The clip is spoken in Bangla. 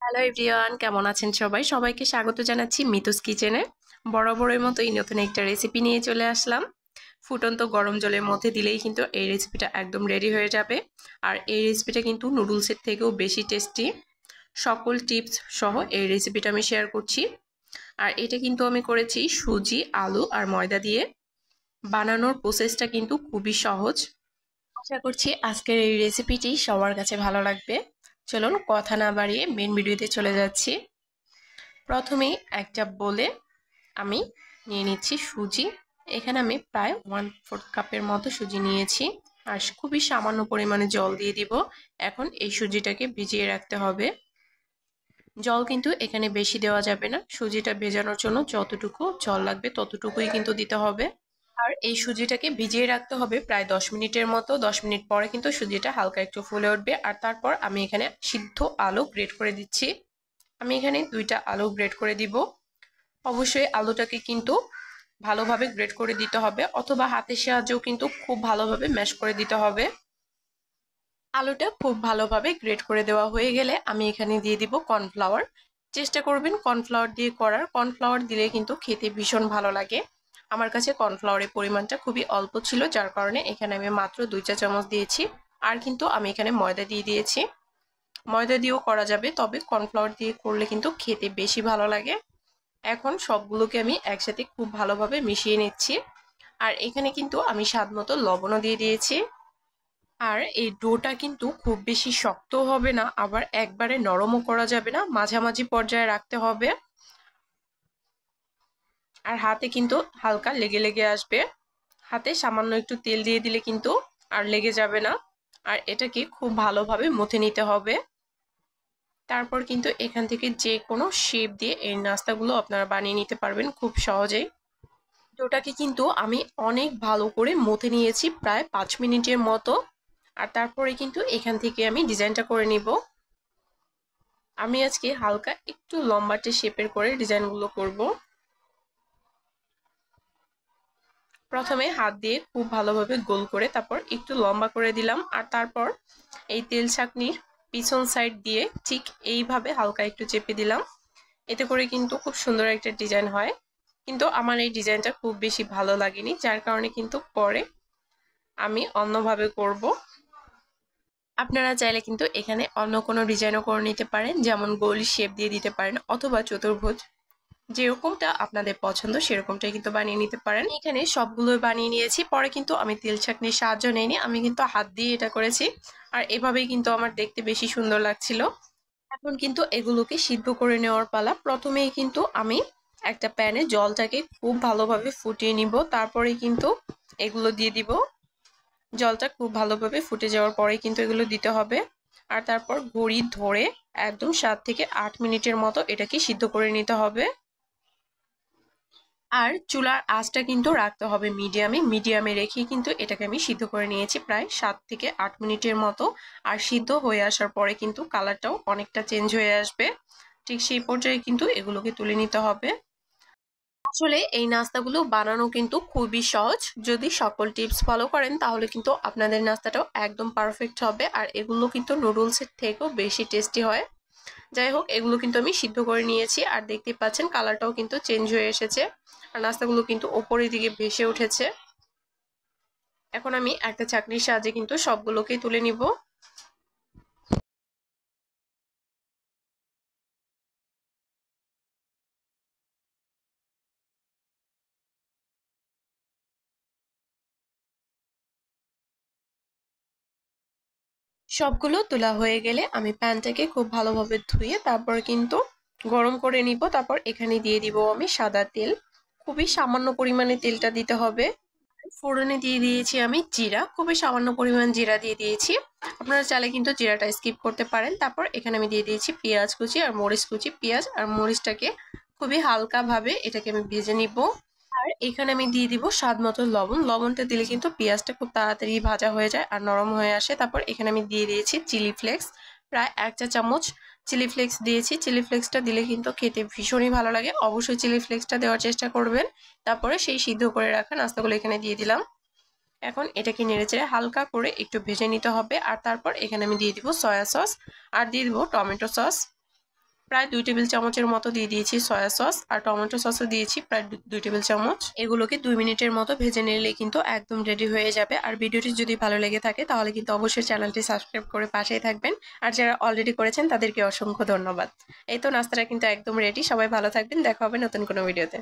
হ্যালো এভরিওয়ান, কেমন আছেন সবাই? সবাইকে স্বাগত জানাচ্ছি মিতুস কিচেনে। বরাবরের মতোই নতুন একটা রেসিপি নিয়ে চলে আসলাম। ফুটন্ত গরম জলের মধ্যে দিলেই কিন্তু এই রেসিপিটা একদম রেডি হয়ে যাবে। আর এই রেসিপিটা কিন্তু নুডলসের থেকেও বেশি টেস্টি। সকল টিপস সহ এই রেসিপিটা আমি শেয়ার করছি। আর এটা কিন্তু আমি করেছি সুজি, আলু আর ময়দা দিয়ে। বানানোর প্রসেসটা কিন্তু খুবই সহজ। আশা করছি আজকের এই রেসিপিটি সবার কাছে ভালো লাগবে। চলুন কথা না বাড়িয়ে মেন ভিডিওতে চলে যাচ্ছি। প্রথমেই একটা বলে আমি নিয়ে নিচ্ছি সুজি। এখানে আমি প্রায় 1/4 কাপের মতো সুজি নিয়েছি আর খুবই সামান্য পরিমাণে জল দিয়ে দিব। এখন এই সুজিটাকে ভিজিয়ে রাখতে হবে। জল কিন্তু এখানে বেশি দেওয়া যাবে না, সুজিটা ভেজানোর জন্য যতটুকু জল লাগবে ততটুকুই কিন্তু দিতে হবে। আর এই সুজিটাকে ভিজিয়ে রাখতে হবে প্রায় 10 মিনিটের মতো। 10 মিনিট পরে কিন্তু সুজিটা হালকা একটু ফুলে উঠবে। আর তারপর আমি এখানে সিদ্ধ আলু গ্রেট করে দিচ্ছি। আমি এখানে 2টা আলু গ্রেট করে দিব। অবশ্যই আলুটাকে কিন্তু ভালোভাবে গ্রেট করে দিতে হবে, অথবা হাতের সাহায্যেও কিন্তু খুব ভালোভাবে ম্যাশ করে দিতে হবে। আলুটা খুব ভালোভাবে গ্রেট করে দেওয়া হয়ে গেলে আমি এখানে দিয়ে দিব কর্নফ্লাওয়ার। চেষ্টা করবেন কর্নফ্লাওয়ার দিয়ে করার। কর্নফ্লাওয়ার দিলে কিন্তু খেতে ভীষণ ভালো লাগে। আমার কাছে কর্নফ্লাওয়ারের পরিমাণটা খুবই অল্প ছিল, যার কারণে এখানে আমি মাত্র 2 চা চামচ দিয়েছি। আর কিন্তু আমি এখানে ময়দা দিয়ে দিয়েছি। ময়দা দিয়েও করা যাবে, তবে কর্নফ্লাওয়ার দিয়ে করলে কিন্তু খেতে বেশি ভালো লাগে। এখন সবগুলোকে আমি একসাথে খুব ভালোভাবে মিশিয়ে নিচ্ছি। আর এখানে কিন্তু আমি স্বাদ মতো লবণও দিয়ে দিয়েছি। আর এই ডোটা কিন্তু খুব বেশি শক্ত হবে না, আবার একবারে নরমও করা যাবে না, মাঝামাঝি পর্যায়ে রাখতে হবে। আর হাতে কিন্তু হালকা লেগে লেগে আসবে। হাতে সামান্য একটু তেল দিয়ে দিলে কিন্তু আর লেগে যাবে না। আর এটাকে খুব ভালোভাবে মথে নিতে হবে। তারপর কিন্তু এখান থেকে যে কোনো শেপ দিয়ে এই নাস্তাগুলো আপনারা বানিয়ে নিতে পারবেন খুব সহজেই। ডোটাকে কিন্তু আমি অনেক ভালো করে মথে নিয়েছি, প্রায় 5 মিনিটের মতো। আর তারপরে কিন্তু এখান থেকে আমি ডিজাইনটা করে নিব। আমি আজকে হালকা একটু লম্বাটে শেপের করে ডিজাইনগুলো করব। প্রথমে হাত দিয়ে খুব ভালোভাবে গোল করে তারপর একটু লম্বা করে দিলাম। আর তারপর এই তেল ছাঁকনির পিছন সাইড দিয়ে ঠিক এইভাবে হালকা একটু চেপে দিলাম। এতে করে কিন্তু খুব সুন্দর একটা ডিজাইন হয়। কিন্তু আমার এই ডিজাইনটা খুব বেশি ভালো লাগেনি, যার কারণে কিন্তু পরে আমি অন্যভাবে করব। আপনারা চাইলে কিন্তু এখানে অন্য কোনো ডিজাইনও করে নিতে পারেন, যেমন গোল শেপ দিয়ে দিতে পারেন অথবা চতুর্ভুজ। যেরকমটা আপনাদের পছন্দ সেরকমটাই কিন্তু বানিয়ে নিতে পারেন। এখানে সবগুলো বানিয়ে নিয়েছি, পরে কিন্তু আমি তেল ছাঁকনির সাহায্য নেইনি, আমি কিন্তু হাত দিয়ে এটা করেছি। আর এভাবেই কিন্তু আমার দেখতে বেশি সুন্দর লাগছিল। এখন কিন্তু এগুলোকে সিদ্ধ করে নেওয়ার পালা। প্রথমেই কিন্তু আমি একটা প্যানে জলটাকে খুব ভালোভাবে ফুটিয়ে নিব, তারপরে কিন্তু এগুলো দিয়ে দিব। জলটা খুব ভালোভাবে ফুটে যাওয়ার পরে কিন্তু এগুলো দিতে হবে। আর তারপর ঘড়ি ধরে একদম 7 থেকে 8 মিনিটের মতো এটাকে সিদ্ধ করে নিতে হবে। আর চুলার আঁচটা কিন্তু রাখতে হবে মিডিয়ামে রেখে কিন্তু এটাকে আমি সিদ্ধ করে নিয়েছি প্রায় 7 থেকে 8 মিনিটের মতো। আর সিদ্ধ হয়ে আসার পরে কিন্তু কালারটাও অনেকটা চেঞ্জ হয়ে আসবে। ঠিক সেই পর্যায়ে কিন্তু এগুলোকে তুলে নিতে হবে। আসলে এই নাস্তাগুলো বানানো কিন্তু খুবই সহজ। যদি সকল টিপস ফলো করেন তাহলে কিন্তু আপনাদের নাস্তাটাও একদম পারফেক্ট হবে। আর এগুলো কিন্তু নুডলসের থেকেও বেশি টেস্টি হয়। যাই হোক, এগুলো কিন্তু আমি সিদ্ধ করে নিয়েছি আর দেখতে পাচ্ছেন কালারটাও কিন্তু চেঞ্জ হয়ে এসেছে। আর নাস্তাগুলো কিন্তু ওপরের দিকে ভেসে উঠেছে। এখন আমি একটা ছাঁকনির সাহায্যে কিন্তু সবগুলোকেই তুলে নিব। সবগুলো তোলা হয়ে গেলে আমি প্যানটাকে খুব ভালোভাবে ধুয়ে তারপর কিন্তু গরম করে নিব। তারপর এখানে দিয়ে দিব আমি সাদা তেল। খুবই সামান্য পরিমাণে তেলটা দিতে হবে। ফোড়নে দিয়ে দিয়েছি আমি জিরা, খুবই সামান্য পরিমাণ জিরা দিয়ে দিয়েছি। আপনারা চাইলে কিন্তু জিরাটা স্কিপ করতে পারেন। তারপর এখানে আমি দিয়ে দিয়েছি পেঁয়াজ কুচি আর মরিচ কুচি। পেঁয়াজ আর মরিচটাকে খুবই হালকা ভাবে এটাকে আমি ভেজে নিব। আর এখানে আমি দিয়ে দিব স্বাদ মতো লবণ। লবণটা দিলে কিন্তু পেঁয়াজটা খুব তাড়াতাড়ি ভাজা হয়ে যায় আর নরম হয়ে আসে। তারপর এখানে আমি দিয়ে দিয়েছি চিলি ফ্লেক্স, প্রায় 1 চা চামচ চিলি ফ্লেক্স দিয়েছি। চিলি ফ্লেক্সটা দিলে কিন্তু খেতে ভীষণই ভালো লাগে, অবশ্যই চিলি ফ্লেক্সটা দেওয়ার চেষ্টা করবেন। তারপরে সেই সিদ্ধ করে রাখা নাস্তাগুলো এখানে দিয়ে দিলাম। এখন এটাকে নেড়েচেড়ে হালকা করে একটু ভেজে নিতে হবে। আর তারপর এখানে আমি দিয়ে দিব সয়া সস আর দিয়ে দিব টমেটো সস। প্রায় 2 টেবিল চামচের মতো দিয়ে দিয়েছি সয়া সস, আর টমেটো সসও দিয়েছি প্রায় 2 টেবিল চামচ। এগুলোকে 2 মিনিটের মতো ভেজে নিলে কিন্তু একদম রেডি হয়ে যাবে। আর ভিডিওটি যদি ভালো লেগে থাকে তাহলে কিন্তু অবশ্যই চ্যানেলটি সাবস্ক্রাইব করে পাশেই থাকবেন। আর যারা অলরেডি করেছেন তাদেরকে অসংখ্য ধন্যবাদ। এই তো নাস্তাটা কিন্তু একদম রেডি। সবাই ভালো থাকবেন, দেখা হবে নতুন কোনো ভিডিওতে।